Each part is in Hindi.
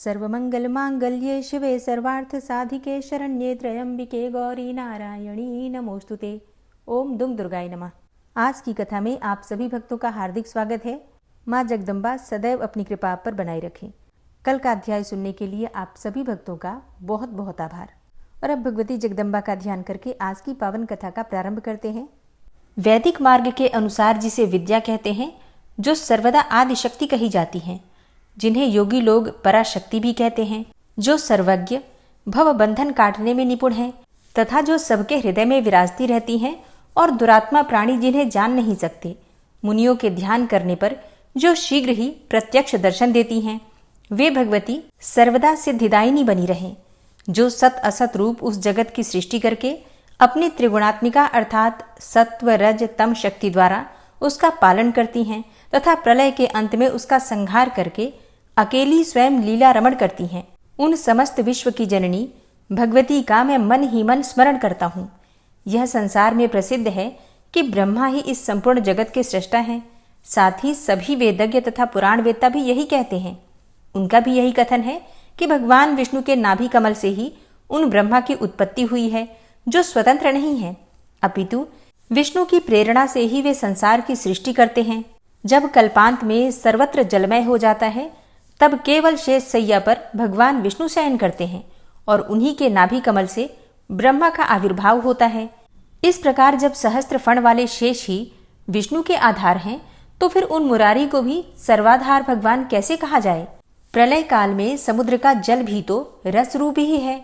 सर्वमंगलमांगल्ये शिवे सर्वार्थसाधिके शरण्ये त्र्यंबिके गौरी नारायणी नमोस्तुते। ओम दुम दुर्गाय नमः। आज की कथा में आप सभी भक्तों का हार्दिक स्वागत है। माँ जगदम्बा सदैव अपनी कृपा आप पर बनाए रखें। कल का अध्याय सुनने के लिए आप सभी भक्तों का बहुत बहुत आभार। और अब भगवती जगदम्बा का ध्यान करके आज की पावन कथा का प्रारंभ करते हैं। वैदिक मार्ग के अनुसार जिसे विद्या कहते हैं, जो सर्वदा आदि शक्ति कही जाती हैं, जिन्हें योगी लोग पराशक्ति भी कहते हैं, जो सर्वज्ञ भव बंधन काटने में निपुण हैं तथा जो सबके हृदय में विराजती रहती हैं और दुरात्मा प्राणी जिन्हें जान नहीं सकते, मुनियों के ध्यान करने पर जो शीघ्र ही प्रत्यक्ष दर्शन देती हैं, वे भगवती सर्वदा सिद्धिदायिनी बनी रहें, जो सत असत रूप उस जगत की सृष्टि करके अपनी त्रिगुणात्मिका अर्थात सत्व रज तम शक्ति द्वारा उसका पालन करती हैं तथा प्रलय के अंत में उसका संहार करके अकेली स्वयं लीला रमण करती हैं। उन समस्त विश्व की जननी भगवती का मैं मन ही मन स्मरण करता हूँ। यह संसार में प्रसिद्ध है कि ब्रह्मा ही इस संपूर्ण जगत के सृष्टा हैं। साथ ही सभी वेदज्ञ तथा पुराण वेत्ता भी यही कहते हैं। उनका भी यही कथन है कि भगवान विष्णु के नाभि कमल से ही उन ब्रह्मा की उत्पत्ति हुई है, जो स्वतंत्र नहीं है, अपितु विष्णु की प्रेरणा से ही वे संसार की सृष्टि करते हैं। जब कल्पांत में सर्वत्र जलमय हो जाता है, तब केवल शेष सैया पर भगवान विष्णु शयन करते हैं और उन्हीं के नाभि कमल से ब्रह्मा का आविर्भाव होता है। इस प्रकार जब सहस्त्र फण वाले शेष ही विष्णु के आधार हैं, तो फिर उन मुरारी को भी सर्वाधार भगवान कैसे कहा जाए। प्रलय काल में समुद्र का जल भी तो रस रूप ही है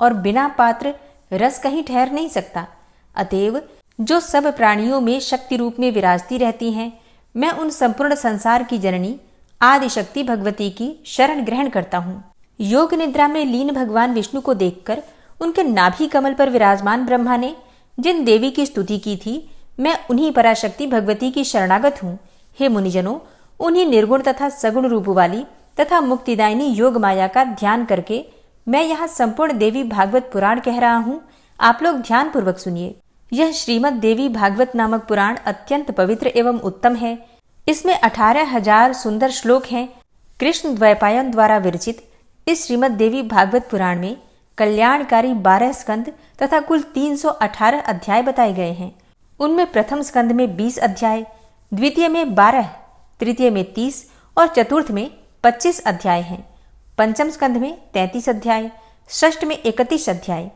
और बिना पात्र रस कहीं ठहर नहीं सकता। अतएव जो सब प्राणियों में शक्ति रूप में विराजती रहती हैं, मैं उन संपूर्ण संसार की जननी आदि शक्ति भगवती की शरण ग्रहण करता हूँ। योग निद्रा में लीन भगवान विष्णु को देखकर उनके नाभि कमल पर विराजमान ब्रह्मा ने जिन देवी की स्तुति की थी, मैं उन्हीं पराशक्ति भगवती की शरणागत हूँ। हे मुनिजनों, उन्हीं निर्गुण तथा सगुण रूप वाली तथा मुक्तिदायिनी योग माया का ध्यान करके मैं यहाँ संपूर्ण देवी भागवत पुराण कह रहा हूँ। आप लोग ध्यान पूर्वक सुनिए। यह श्रीमद देवी भागवत नामक पुराण अत्यंत पवित्र एवं उत्तम है। इसमें 18,000 सुंदर श्लोक हैं। कृष्ण द्वैपायन द्वारा विरचित इस श्रीमद देवी भागवत पुराण में कल्याणकारी 12 स्कंद तथा कुल 318 अध्याय बताए गए हैं। उनमें प्रथम स्कंद में 20 अध्याय, द्वितीय में 12, तृतीय में 30 और चतुर्थ में 25 अध्याय हैं। पंचम स्कंद में 33 अध्याय, षष्ठ में 31 अध्याय,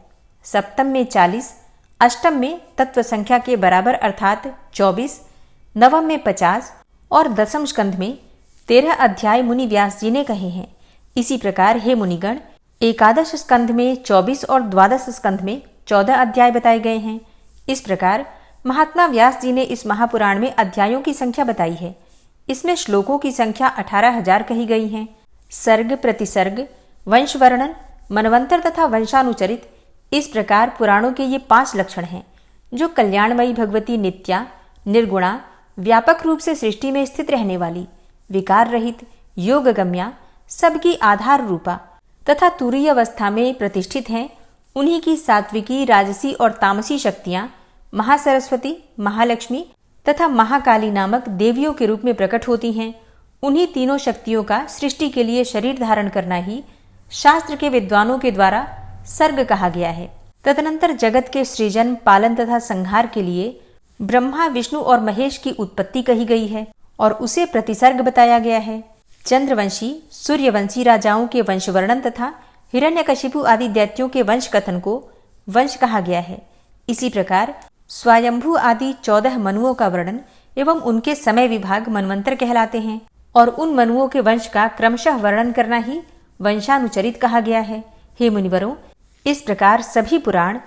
सप्तम में 40, अष्टम में तत्व संख्या के बराबर अर्थात 24, नवम में 50 और दसम स्कंध में 13 अध्याय मुनि व्यास जी ने कहे हैं। इसी प्रकार हे मुनिगण, एकादश स्कंध में 24 और द्वादश स्कंध में 14 अध्याय बताए गए हैं। इस प्रकार महात्मा व्यास जी ने इस महापुराण में अध्यायों की संख्या बताई है। इसमें श्लोकों की संख्या 18,000 कही गई है। सर्ग प्रतिसर्ग, वंश वर्णन, मनवंतर तथा वंशानुचरित, इस प्रकार पुराणों के ये 5 लक्षण हैं, जो कल्याणमयी भगवती नित्या, निर्गुणा, व्यापक रूप से सृष्टि में स्थित रहने वाली, विकार रहित, योगगम्या, सबकी आधार रूपा तथा तुरीय अवस्था में प्रतिष्ठित हैं। उन्हीं की सात्विकी, राजसी और तामसी शक्तियां महासरस्वती, महालक्ष्मी तथा महाकाली नामक देवियों के रूप में प्रकट होती हैं। उन्हीं तीनों शक्तियों का सृष्टि के लिए शरीर धारण करना ही शास्त्र के विद्वानों के द्वारा सर्ग कहा गया है। तदनंतर जगत के सृजन, पालन तथा संहार के लिए ब्रह्मा, विष्णु और महेश की उत्पत्ति कही गई है और उसे प्रतिसर्ग बताया गया है। चंद्रवंशी, सूर्यवंशी राजाओं के वंश वर्णन तथा हिरण्यकशिपु आदि दैत्यों के वंश कथन को वंश कहा गया है। इसी प्रकार स्वयंभू आदि 14 मनुओं का वर्णन एवं उनके समय विभाग मनवंतर कहलाते हैं और उन मनुओं के वंश का क्रमशः वर्णन करना ही वंशानुचरित कहा गया है। हे मुनिवरों, इस प्रकार सभी पुराण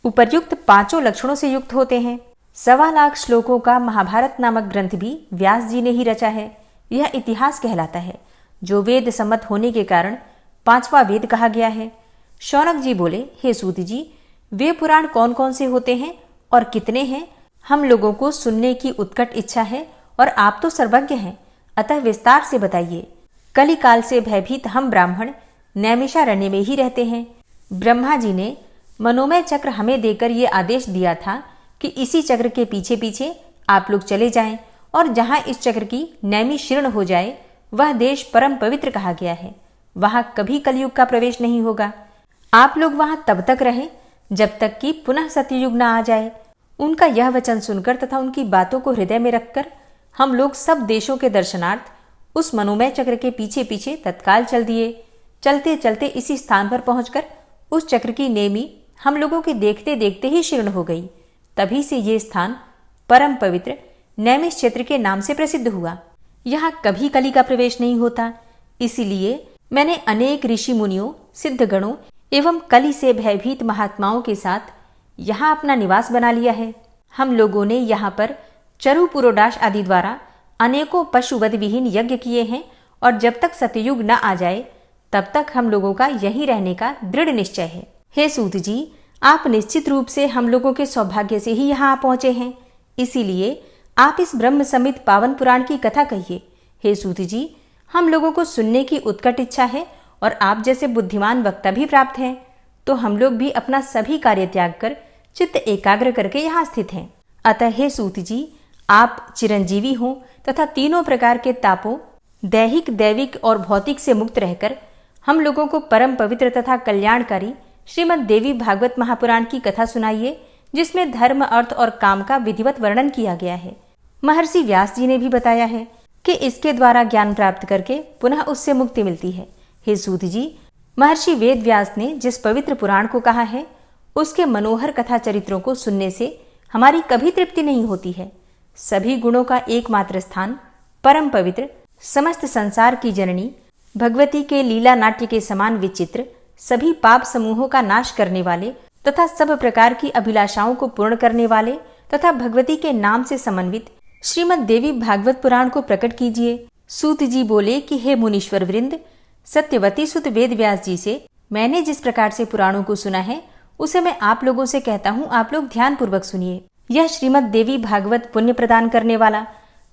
उपर्युक्त 5 लक्षणों से युक्त होते हैं। 1.25 लाख श्लोकों का महाभारत नामक ग्रंथ भी व्यास जी ने ही रचा है। यह इतिहास कहलाता है, जो वेद सम्मत होने के कारण 5वां वेद कहा गया है। शौनक जी बोले, हे सूत जी, वे पुराण कौन कौन से होते हैं और कितने हैं? हम लोगों को सुनने की उत्कट इच्छा है और आप तो सर्वज्ञ हैं, अतः विस्तार से बताइए। कली काल से भयभीत हम ब्राह्मण नैमिषारण्य में ही रहते हैं। ब्रह्मा जी ने मनोमय चक्र हमें देकर ये आदेश दिया था कि इसी चक्र के पीछे पीछे आप लोग चले जाएं और जहां इस चक्र की नैमी शीर्ण हो जाए, वह देश परम पवित्र कहा गया है। वहां कभी कलयुग का प्रवेश नहीं होगा। आप लोग वहां तब तक रहें जब तक कि पुनः सत्ययुग न आ जाए। उनका यह वचन सुनकर तथा उनकी बातों को हृदय में रखकर हम लोग सब देशों के दर्शनार्थ उस मनोमय चक्र के पीछे पीछे तत्काल चल दिए। चलते चलते इसी स्थान पर पहुंचकर उस चक्र की नेमी हम लोगों के देखते देखते ही शीर्ण हो गई। तभी से ये स्थान परम पवित्र नैमिष क्षेत्र के नाम से प्रसिद्ध हुआ। यहाँ कभी कली का प्रवेश नहीं होता। इसीलिए मैंने अनेक ऋषि मुनियों, सिद्धगणों एवं कली से भयभीत महात्माओं के साथ यहाँ अपना निवास बना लिया है। हम लोगों ने यहाँ पर चरु पुरोडाश आदि द्वारा अनेकों पशुवध विहीन यज्ञ किए हैं और जब तक सतयुग न आ जाए तब तक हम लोगों का यहीं रहने का दृढ़ निश्चय है। हे सूत जी, आप निश्चित रूप से हम लोगों के सौभाग्य से ही यहाँ पहुंचे हैं। इसीलिए आप इस ब्रह्म समित पावन पुराण की कथा कहिए। हे सूत जी, हम लोगों को सुनने की उत्कट इच्छा है और आप जैसे बुद्धिमान वक्ता भी प्राप्त हैं, तो हम लोग भी अपना सभी कार्य त्याग कर चित्त एकाग्र करके यहाँ स्थित हैं। अतः हे सूत जी, आप चिरंजीवी हों तथा तीनों प्रकार के तापों दैहिक, दैविक और भौतिक से मुक्त रहकर हम लोगों को परम पवित्र तथा कल्याणकारी श्रीमद् देवी भागवत महापुराण की कथा सुनाइए, जिसमें धर्म, अर्थ और काम का विधिवत वर्णन किया गया है। महर्षि व्यास जी ने भी बताया है कि इसके द्वारा ज्ञान प्राप्त करके पुनः उससे मुक्ति मिलती है। हे सूत जी, महर्षि वेद व्यास ने जिस पवित्र पुराण को कहा है उसके मनोहर कथा चरित्रों को सुनने से हमारी कभी तृप्ति नहीं होती है। सभी गुणों का एकमात्र स्थान, परम पवित्र, समस्त संसार की जननी भगवती के लीला नाट्य के समान विचित्र, सभी पाप समूहों का नाश करने वाले तथा सब प्रकार की अभिलाषाओं को पूर्ण करने वाले तथा भगवती के नाम से समन्वित श्रीमद् देवी भागवत पुराण को प्रकट कीजिए। सूत जी बोले कि हे मुनीश्वर वृंद, सत्यवती सुत वेद व्यास जी से मैंने जिस प्रकार से पुराणों को सुना है उसे मैं आप लोगों से कहता हूँ, आप लोग ध्यान पूर्वक सुनिए। यह श्रीमद् देवी भागवत पुण्य प्रदान करने वाला,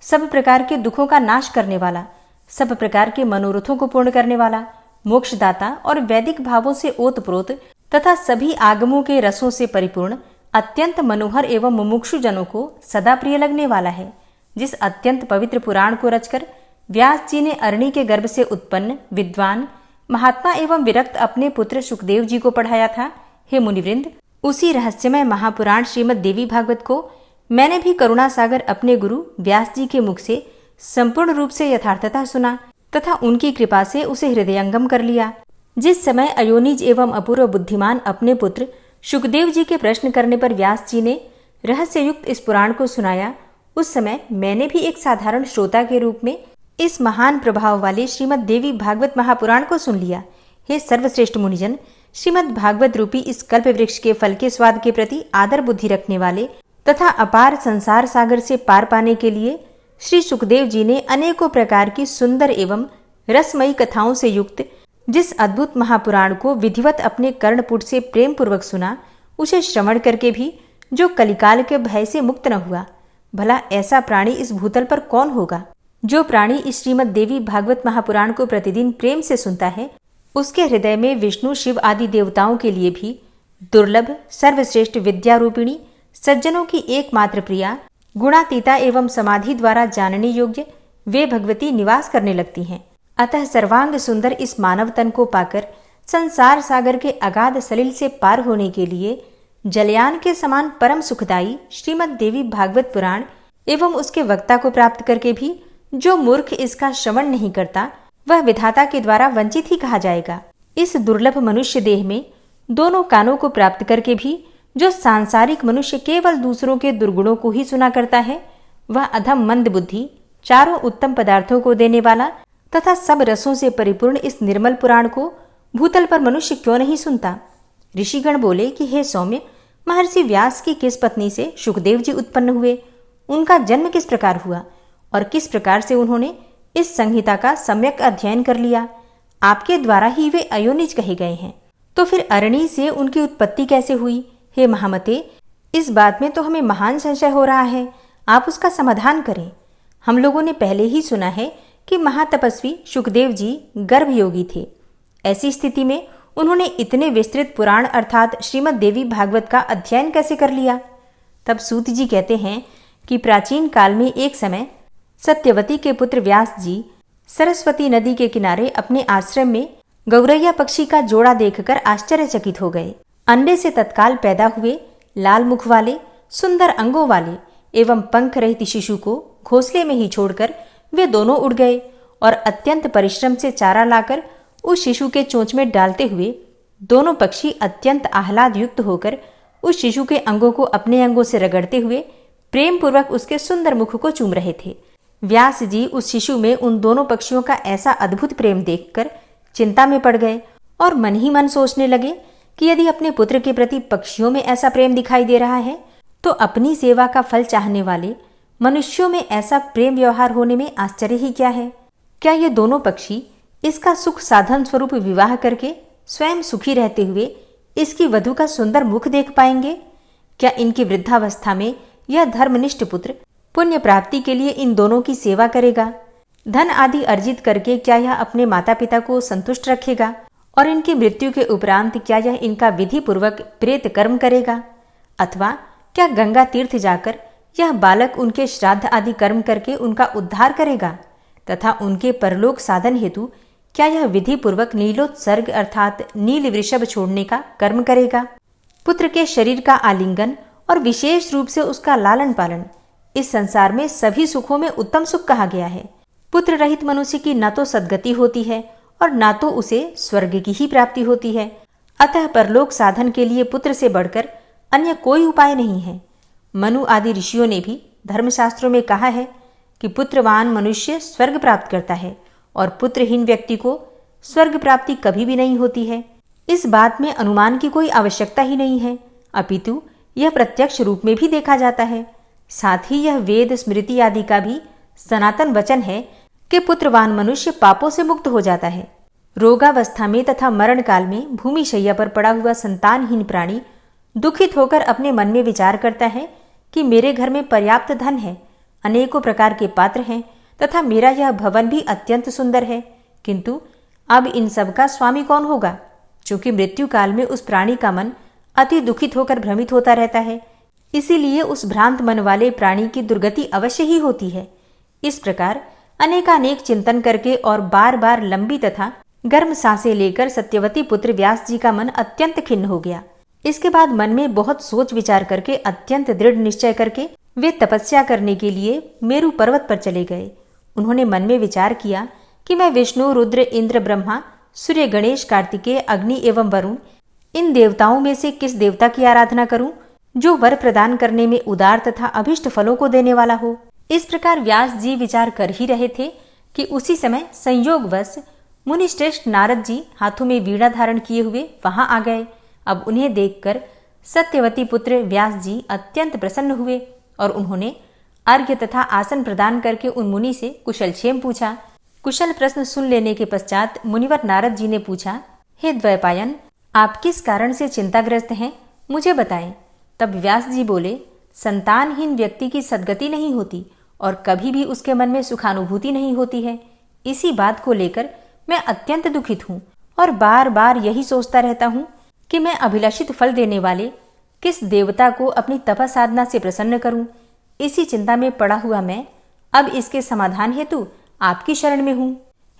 सब प्रकार के दुखों का नाश करने वाला, सब प्रकार के मनोरथों को पूर्ण करने वाला, मोक्षदाता और वैदिक भावों से ओतप्रोत तथा सभी आगमों के रसों से परिपूर्ण, अत्यंत मनोहर एवं मुमुक्षु जनों को सदा प्रिय लगने वाला है। जिस अत्यंत पवित्र पुराण को रचकर व्यास जी ने अरणी के गर्भ से उत्पन्न विद्वान, महात्मा एवं विरक्त अपने पुत्र सुखदेव जी को पढ़ाया था। हे मुनिवृंद, उसी रहस्यमय महापुराण श्रीमद् देवी भागवत को मैंने भी करुणा सागर अपने गुरु व्यास जी के मुख से संपूर्ण रूप से यथार्थता सुना तथा उनकी कृपा से उसे हृदयंगम कर लिया। जिस समय अयोनिज एवं अपूर्व बुद्धिमान अपने पुत्र सुखदेव जी के प्रश्न करने पर व्यास जी ने रहस्ययुक्त इस पुराण को सुनाया, उस समय मैंने भी एक साधारण श्रोता के रूप में इस महान प्रभाव वाले श्रीमद् देवी भागवत महापुराण को सुन लिया। हे सर्वश्रेष्ठ मुनिजन, श्रीमद् भागवत रूपी इस कल्प वृक्ष के फल के स्वाद के प्रति आदर बुद्धि रखने वाले तथा अपार संसार सागर से पार पाने के लिए श्री सुखदेव जी ने अनेकों प्रकार की सुंदर एवं रसमयी कथाओं से युक्त जिस अद्भुत महापुराण को विधिवत अपने कर्णपुट से प्रेम पूर्वक सुना, उसे श्रवण करके भी जो कलिकाल के भय से मुक्त न हुआ, भला ऐसा प्राणी इस भूतल पर कौन होगा? जो प्राणी इस श्रीमद् देवी भागवत महापुराण को प्रतिदिन प्रेम से सुनता है, उसके हृदय में विष्णु, शिव आदि देवताओं के लिए भी दुर्लभ, सर्वश्रेष्ठ विद्या रूपिणी, सज्जनों की एकमात्र प्रिया, गुणातीता एवं समाधि द्वारा जानने योग्य वे भगवती निवास करने लगती हैं। अतः सर्वांग सुंदर इस मानव तन को पाकर संसार सागर के अगाध सलिल से पार होने के लिए जलयान के समान परम सुखदायी श्रीमद् देवी भागवत पुराण एवं उसके वक्ता को प्राप्त करके भी जो मूर्ख इसका श्रवण नहीं करता, वह विधाता के द्वारा वंचित ही कहा जाएगा। इस दुर्लभ मनुष्य देह में दोनों कानों को प्राप्त करके भी जो सांसारिक मनुष्य केवल दूसरों के दुर्गुणों को ही सुना करता है, वह अधम मंद बुद्धि, चारों उत्तम पदार्थों को देने वाला तथा सब रसों से परिपूर्ण इस निर्मल पुराण को भूतल पर मनुष्य क्यों नहीं सुनता? ऋषिगण बोले कि हे सौम्य, महर्षि व्यास की किस पत्नी से सुखदेव जी उत्पन्न हुए, उनका जन्म किस प्रकार हुआ और किस प्रकार से उन्होंने इस संहिता का सम्यक अध्ययन कर लिया? आपके द्वारा ही वे अयोनिज कहे गए हैं, तो फिर अरणी से उनकी उत्पत्ति कैसे हुई? हे महामते, इस बात में तो हमें महान संशय हो रहा है, आप उसका समाधान करें। हम लोगों ने पहले ही सुना है कि महातपस्वी सुखदेव जी गर्भयोगी थे। ऐसी स्थिति में उन्होंने इतने विस्तृत पुराण अर्थात श्रीमद् देवी भागवत का अध्ययन कैसे कर लिया? तब सूत जी कहते हैं कि प्राचीन काल में एक समय सत्यवती के पुत्र व्यास जी सरस्वती नदी के किनारे अपने आश्रम में गौरैया पक्षी का जोड़ा देखकर आश्चर्यचकित हो गए। अंडे से तत्काल पैदा हुए लाल मुख वाले, सुंदर अंगों वाले एवं पंख रहित शिशु को घोंसले में ही छोड़कर वे दोनों उड़ गए और अत्यंत परिश्रम से चारा लाकर उस शिशु के चोंच में डालते हुए दोनों पक्षी अत्यंत आह्लाद युक्त होकर उस शिशु के अंगों को अपने अंगों से रगड़ते हुए प्रेम पूर्वक उसके सुंदर मुख को चूम रहे थे। व्यास जी उस शिशु में उन दोनों पक्षियों का ऐसा अद्भुत प्रेम देखकर चिंता में पड़ गए और मन ही मन सोचने लगे कि यदि अपने पुत्र के प्रति पक्षियों में ऐसा प्रेम दिखाई दे रहा है तो अपनी सेवा का फल चाहने वाले मनुष्यों में ऐसा प्रेम व्यवहार होने में आश्चर्य ही क्या है। क्या ये दोनों पक्षी इसका सुख साधन स्वरूप विवाह करके स्वयं सुखी रहते हुए इसकी वधू का सुंदर मुख देख पाएंगे? क्या इनकी वृद्धावस्था में यह धर्मनिष्ठ पुत्र पुण्य प्राप्ति के लिए इन दोनों की सेवा करेगा? धन आदि अर्जित करके क्या यह अपने माता पिता को संतुष्ट रखेगा? और इनकी मृत्यु के उपरांत क्या यह इनका विधि पूर्वक प्रेत कर्म करेगा? अथवा क्या गंगा तीर्थ जाकर यह बालक उनके श्राद्ध आदि कर्म करके उनका उद्धार करेगा? तथा उनके परलोक साधन हेतु क्या यह विधि पूर्वक नीलोत्सर्ग अर्थात नील वृषभ छोड़ने का कर्म करेगा? पुत्र के शरीर का आलिंगन और विशेष रूप से उसका लालन पालन इस संसार में सभी सुखों में उत्तम सुख कहा गया है। पुत्र रहित मनुष्य की न तो सद्गति होती है और न तो उसे स्वर्ग की ही प्राप्ति होती है। अतः परलोक साधन के लिए पुत्र से बढ़कर अन्य कोई उपाय नहीं है। मनु आदि ऋषियों ने भी धर्मशास्त्रों में कहा है कि पुत्रवान मनुष्य स्वर्ग प्राप्त करता है और पुत्रहीन व्यक्ति को स्वर्ग प्राप्ति कभी भी नहीं होती है। इस बात में अनुमान की कोई आवश्यकता ही नहीं है, अपितु यह प्रत्यक्ष रूप में भी देखा जाता है। साथ ही यह वेद स्मृति आदि का भी सनातन वचन है कि पुत्रवान मनुष्य पापों से मुक्त हो जाता है। रोगावस्था में तथा मरण काल में भूमि शैया पर पड़ा हुआ संतानहीन प्राणी दुखित होकर अपने मन में विचार करता है कि मेरे घर में पर्याप्त धन है, अनेकों प्रकार के पात्र हैं तथा मेरा यह भवन भी अत्यंत सुंदर है, किंतु अब इन सब का स्वामी कौन होगा? चूंकि मृत्यु काल में उस प्राणी का मन अति दुखित होकर भ्रमित होता रहता है, इसीलिए उस भ्रांत मन वाले प्राणी की दुर्गति अवश्य ही होती है। इस प्रकार अनेकानेक चिंतन करके और बार बार लंबी तथा गर्म सांसें लेकर सत्यवती पुत्र व्यास जी का मन अत्यंत खिन्न हो गया। इसके बाद मन में बहुत सोच विचार करके अत्यंत दृढ़ निश्चय करके वे तपस्या करने के लिए मेरु पर्वत पर चले गए। उन्होंने मन में विचार किया कि मैं विष्णु, रुद्र, इंद्र, ब्रह्मा, सूर्य, गणेश, कार्तिकेय, अग्नि एवं वरुण इन देवताओं में से किस देवता की आराधना करूं जो वर प्रदान करने में उदार तथा अभिष्ट फलों को देने वाला हो। इस प्रकार व्यास जी विचार कर ही रहे थे कि उसी समय संयोगवश मुनि श्रेष्ठ नारद जी हाथों में वीणा धारण किए हुए वहां आ गए। अब उन्हें देखकर सत्यवती पुत्र व्यास जी अत्यंत प्रसन्न हुए और उन्होंने अर्घ्य तथा आसन प्रदान करके उन मुनि से कुशलक्षेम पूछा। कुशल प्रश्न सुन लेने के पश्चात मुनिवर नारद जी ने पूछा, हे द्वैपायन, आप किस कारण से चिंताग्रस्त हैं, मुझे बताएं। तब व्यास जी बोले, संतानहीन व्यक्ति की सद्गति नहीं होती और कभी भी उसके मन में सुखानुभूति नहीं होती है। इसी बात को लेकर मैं अत्यंत दुखित हूँ और बार बार यही सोचता रहता हूँ कि मैं अभिलाषित फल देने वाले किस देवता को अपनी तपस साधना से प्रसन्न करूं। इसी चिंता में पड़ा हुआ मैं अब इसके समाधान हेतु आपकी शरण में हूं।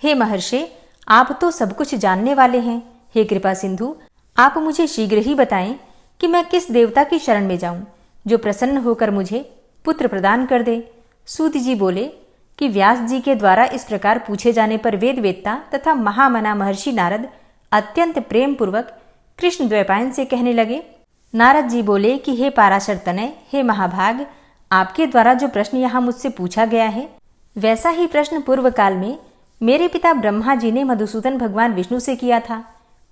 हे महर्षि, आप तो सब कुछ जानने वाले हैं। हे कृपा सिंधु, आप मुझे शीघ्र ही बताएं कि मैं किस देवता की शरण में जाऊं जो प्रसन्न होकर मुझे पुत्र प्रदान कर दे। सूत जी बोले कि व्यास जी के द्वारा इस प्रकार पूछे जाने पर वेदवेत्ता तथा महामना महर्षि नारद अत्यंत प्रेम पूर्वक कृष्ण द्वैपायन से कहने लगे। नारद जी बोले कि हे पाराशर तनय, हे महाभाग, आपके द्वारा जो प्रश्न यहाँ मुझसे पूछा गया है वैसा ही प्रश्न पूर्व काल में मेरे पिता ब्रह्मा जी ने मधुसूदन भगवान विष्णु से किया था।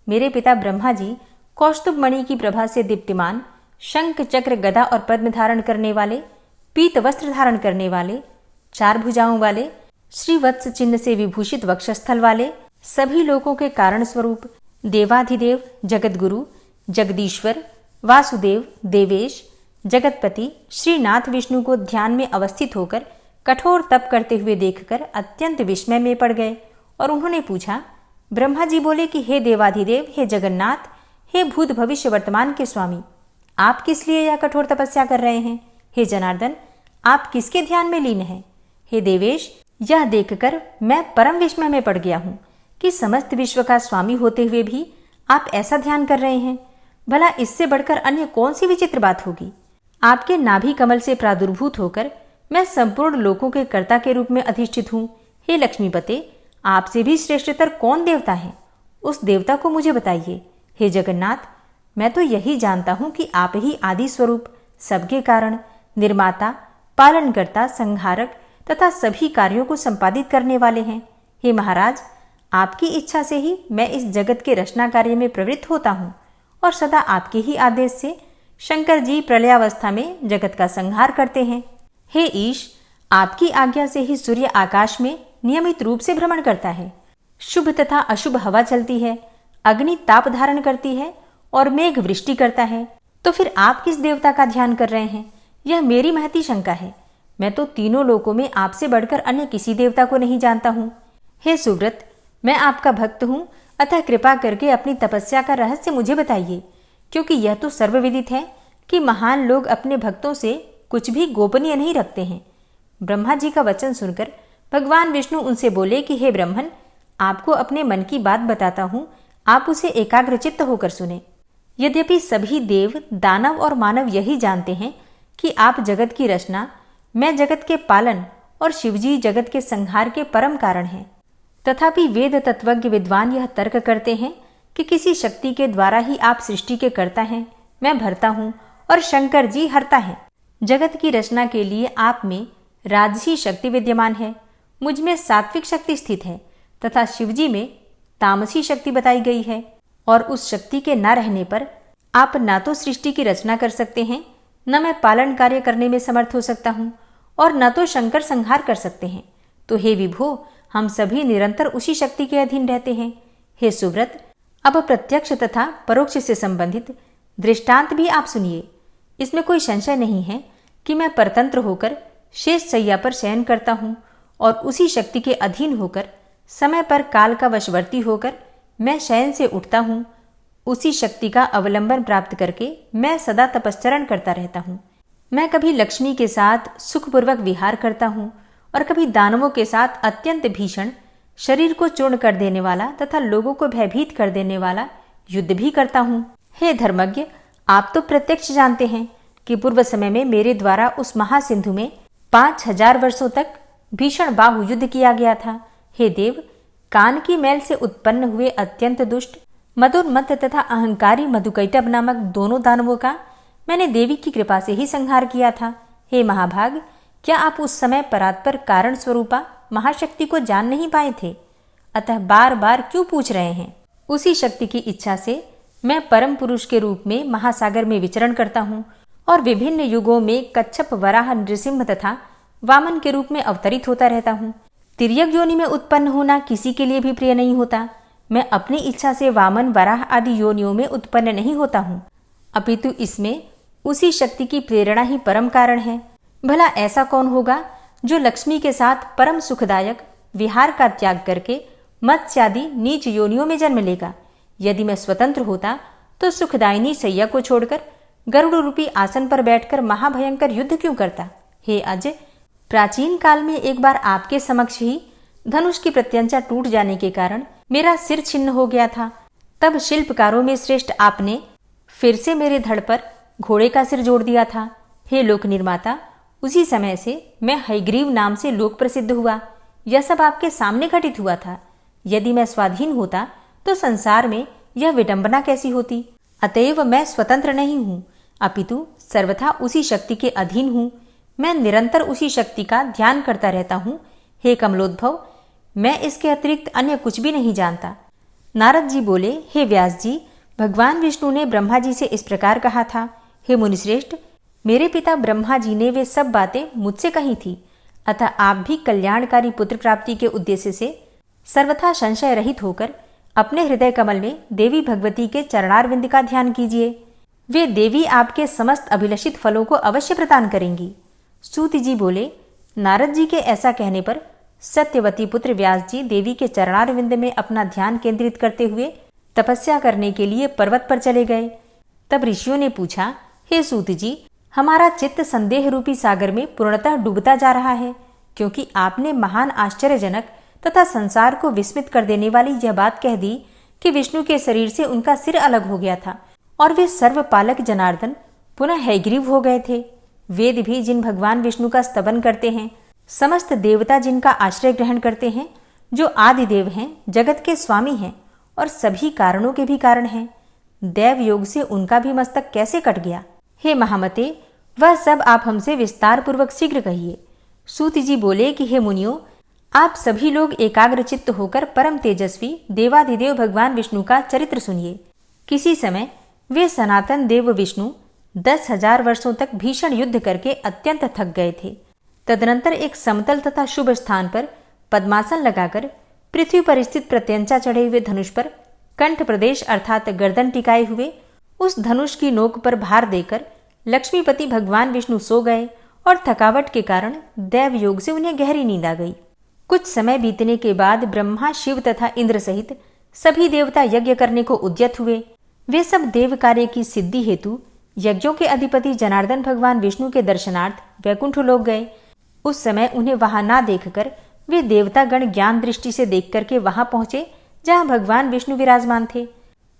मेरे पिता ब्रह्मा जी कौस्तुभ मणि की प्रभा से दीप्तिमान, शंख चक्र गदा और पद्म धारण करने वाले, पीत वस्त्र धारण करने वाले, 4 भुजाओं वाले, श्रीवत्स चिन्ह से विभूषित वक्षस्थल वाले, सभी लोगों के कारण स्वरूप देवाधिदेव, जगतगुरु, जगदीश्वर, वासुदेव, देवेश, जगतपति श्रीनाथ विष्णु को ध्यान में अवस्थित होकर कठोर तप करते हुए देखकर अत्यंत विस्मय में पड़ गए और उन्होंने पूछा। ब्रह्मा जी बोले कि हे देवाधिदेव, हे जगन्नाथ, हे भूत भविष्य वर्तमान के स्वामी, आप किस लिए यह कठोर तपस्या कर रहे हैं? हे जनार्दन, आप किसके ध्यान में लीन हैं? हे देवेश, यह देखकर मैं परम विस्मय में पड़ गया हूँ कि समस्त विश्व का स्वामी होते हुए भी आप ऐसा ध्यान कर रहे हैं। भला इससे बढ़कर अन्य कौन सी विचित्र बात होगी। आपके नाभि कमल से प्रादुर्भूत होकर मैं संपूर्ण लोकों के कर्ता के रूप में अधिष्ठित हूँ। हे लक्ष्मीपते, आपसे भी श्रेष्ठतर कौन देवता है? उस देवता को मुझे बताइए। हे जगन्नाथ, मैं तो यही जानता हूँ कि आप ही आदि स्वरूप, सबके कारण, निर्माता, पालनकर्ता, संहारक तथा सभी कार्यों को संपादित करने वाले हैं। हे महाराज, आपकी इच्छा से ही मैं इस जगत के रचना कार्य में प्रवृत्त होता हूँ और सदा आपके ही आदेश से शंकर जी प्रलयावस्था में जगत का संहार करते हैं। हे ईश, आपकी आज्ञा से ही सूर्य आकाश में नियमित रूप से भ्रमण करता है, शुभ तथा अशुभ हवा चलती है, अग्नि ताप धारण करती है और मेघ वृष्टि करता है। तो फिर आप किस देवता का ध्यान कर रहे हैं? यह मेरी महती शंका है। मैं तो तीनों लोकों में आपसे बढ़कर अन्य किसी देवता को नहीं जानता हूँ। हे सुव्रत, मैं आपका भक्त हूँ, अतः कृपा करके अपनी तपस्या का रहस्य मुझे बताइए, क्योंकि यह तो सर्वविदित है कि महान लोग अपने भक्तों से कुछ भी गोपनीय नहीं रखते हैं। ब्रह्मा जी का वचन सुनकर भगवान विष्णु उनसे बोले कि हे ब्रह्मन, आपको अपने मन की बात बताता हूँ, आप उसे एकाग्रचित्त होकर सुने। यद्यपि सभी देव, दानव और मानव यही जानते हैं कि आप जगत की रचना, मैं जगत के पालन और शिवजी जगत के संहार के परम कारण हैं, तथापि वेद तत्वज्ञ विद्वान यह तर्क करते हैं कि किसी शक्ति के द्वारा ही आप सृष्टि के करता हैं, मैं भरता हूँ और शंकर जी हरता है। जगत की रचना के लिए आप में राजसी शक्ति विद्यमान है, मुझ में सात्विक शक्ति स्थित है तथा शिवजी में तामसी शक्ति बताई गई है। और उस शक्ति के न रहने पर आप ना तो सृष्टि की रचना कर सकते हैं, न मैं पालन कार्य करने में समर्थ हो सकता हूँ और न तो शंकर संहार कर सकते हैं। तो हे विभो, हम सभी निरंतर उसी शक्ति के अधीन रहते हैं। हे सुव्रत, अब प्रत्यक्ष तथा परोक्ष से संबंधित दृष्टांत भी आप सुनिए। इसमें कोई संशय नहीं है कि मैं परतंत्र होकर शेष शैया पर शयन करता हूँ और उसी शक्ति के अधीन होकर समय पर काल का वशवर्ती होकर मैं शयन से उठता हूँ। उसी शक्ति का अवलंबन प्राप्त करके मैं सदा तपश्चरण करता रहता हूँ। मैं कभी लक्ष्मी के साथ सुखपूर्वक विहार करता हूँ और कभी दानवों के साथ अत्यंत भीषण, शरीर को चूर्ण कर देने वाला तथा लोगों को भयभीत कर देने वाला युद्ध भी करता हूँ। हे धर्मज्ञ, आप तो प्रत्यक्ष जानते हैं कि पूर्व समय में मेरे द्वारा उस महासिंधु में 5000 वर्षों तक भीषण बाहु युद्ध किया गया था। हे देव, कान की मैल से उत्पन्न हुए अत्यंत दुष्ट, मदोन्मत्त तथा अहंकारी मधुकैटभ नामक दोनों दानवों का मैंने देवी की कृपा से ही संहार किया था। हे महाभाग, क्या आप उस समय परात्पर कारण स्वरूपा महाशक्ति को जान नहीं पाए थे? अतः बार बार क्यों पूछ रहे हैं? उसी शक्ति की इच्छा से मैं परम पुरुष के रूप में महासागर में विचरण करता हूँ और विभिन्न युगों में कच्छप, वराह, नृसिंह तथा वामन के रूप में अवतरित होता रहता हूँ। तिर्यक योनि में उत्पन्न होना किसी के लिए भी प्रिय नहीं होता। मैं अपनी इच्छा से वामन, वराह आदि योनियों में उत्पन्न नहीं होता हूँ, अपितु इसमें उसी शक्ति की प्रेरणा ही परम कारण है। भला ऐसा कौन होगा जो लक्ष्मी के साथ परम सुखदायक विहार का त्याग करके मत्स्यादि नीच योनियों में जन्म लेगा? यदि मैं स्वतंत्र होता तो सुखदायिनी सैया को छोड़कर गरुड़ रूपी आसन पर बैठकर महाभयंकर युद्ध क्यों करता? हे अजय, प्राचीन काल में एक बार आपके समक्ष ही धनुष की प्रत्यंचा टूट जाने के कारण मेरा सिर छिन्न हो गया था। तब शिल्पकारों में श्रेष्ठ आपने फिर से मेरे धड़ पर घोड़े का सिर जोड़ दिया था। हे लोक निर्माता, उसी समय से मैं हयग्रीव नाम से लोक प्रसिद्ध हुआ। यह सब आपके सामने घटित हुआ था। यदि मैं स्वाधीन होता तो संसार में यह विडंबना कैसी होती? अतएव मैं स्वतंत्र नहीं हूँ, अपितु सर्वथा उसी शक्ति के अधीन हूँ। मैं निरंतर उसी शक्ति का ध्यान करता रहता हूँ। हे कमलोद्भव, मैं इसके अतिरिक्त अन्य कुछ भी नहीं जानता। नारद जी बोले, हे व्यास जी, भगवान विष्णु ने ब्रह्मा जी से इस प्रकार कहा था। हे मुनिश्रेष्ठ, मेरे पिता ब्रह्मा जी ने वे सब बातें मुझसे कही थी, अतः आप भी कल्याणकारी पुत्र प्राप्ति के उद्देश्य से सर्वथा संशय रहित होकर अपने हृदय कमल में देवी भगवती के चरणारविंद का ध्यान कीजिए। वे देवी आपके समस्त अभिलषित फलों को अवश्य प्रदान करेंगी। सूत जी बोले, नारद जी के ऐसा कहने पर सत्यवती पुत्र व्यास जी देवी के चरणारविंद में अपना ध्यान केंद्रित करते हुए तपस्या करने के लिए पर्वत पर चले गए। तब ऋषियों ने पूछा, हे सूत जी, हमारा चित्त संदेह रूपी सागर में पूर्णतः डूबता जा रहा है, क्योंकि आपने महान आश्चर्यजनक तथा संसार को विस्मित कर देने वाली यह बात कह दी कि विष्णु के शरीर से उनका सिर अलग हो गया था और वे सर्वपालक जनार्दन पुनः हैग्रीव हो गए थे। वेद भी जिन भगवान विष्णु का स्तवन करते हैं, समस्त देवता जिनका आश्रय ग्रहण करते हैं, जो आदि देव हैं, जगत के स्वामी हैं और सभी कारणों के भी कारण हैं, दैव योग से उनका भी मस्तक कैसे कट गया? हे महामते, वह सब आप हमसे विस्तार पूर्वक शीघ्र कहिए। सूत जी बोले कि हे मुनियों, आप सभी लोग एकाग्रचित्त होकर परम तेजस्वी देवाधिदेव भगवान विष्णु का चरित्र सुनिए। किसी समय वे सनातन देव विष्णु 10,000 वर्षों तक भीषण युद्ध करके अत्यंत थक गए थे। तदनंतर एक समतल तथा शुभ स्थान पर पद्मासन लगाकर पृथ्वी पर स्थित प्रत्यंचा चढ़े हुए धनुष पर कंठ प्रदेश अर्थात गर्दन टिकाए हुए उस धनुष की नोक पर भार देकर लक्ष्मीपति भगवान विष्णु सो गए और थकावट के कारण दैव योग से उन्हें गहरी नींद आ गई। कुछ समय बीतने के बाद ब्रह्मा, शिव तथा इंद्र सहित सभी देवता यज्ञ करने को उद्यत हुए। वे सब देव कार्य की सिद्धि हेतु यज्ञों के अधिपति जनार्दन भगवान विष्णु के दर्शनार्थ वैकुंठ लोक गए। उस समय उन्हें वहां ना देखकर वे देवतागण ज्ञान दृष्टि से देख करके वहां पहुंचे जहां भगवान विष्णु विराजमान थे।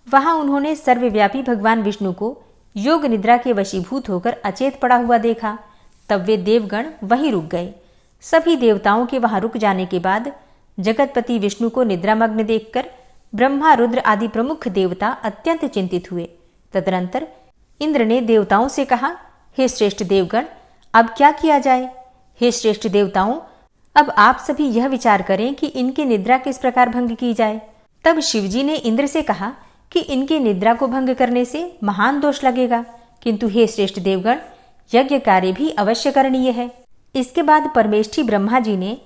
वहां उन्होंने सर्वव्यापी भगवान विष्णु को योग निद्रा के वशीभूत होकर अचेत पड़ा हुआ देखा। तब वे देवगण वहीं रुक गए। सभी देवताओं के वहां रुक जाने के बाद जगतपति विष्णु को निद्रामग्न देखकर ब्रह्मा, रुद्र आदि प्रमुख देवता अत्यंत चिंतित हुए। तदनंतर इंद्र ने देवताओं से कहा, हे श्रेष्ठ देवगण, अब क्या किया जाए? हे श्रेष्ठ देवताओं, अब आप सभी यह विचार करें कि इनकी निद्रा किस प्रकार भंग की जाए। तब शिवजी ने इंद्र से कहा कि इनकी निद्रा को भंग करने से महान दोष लगेगा, किंतु हे श्रेष्ठ देवगण, यज्ञ कार्य भी अवश्य करणीय है। इसके बाद परमेष्ठी ब्रह्मा जी ने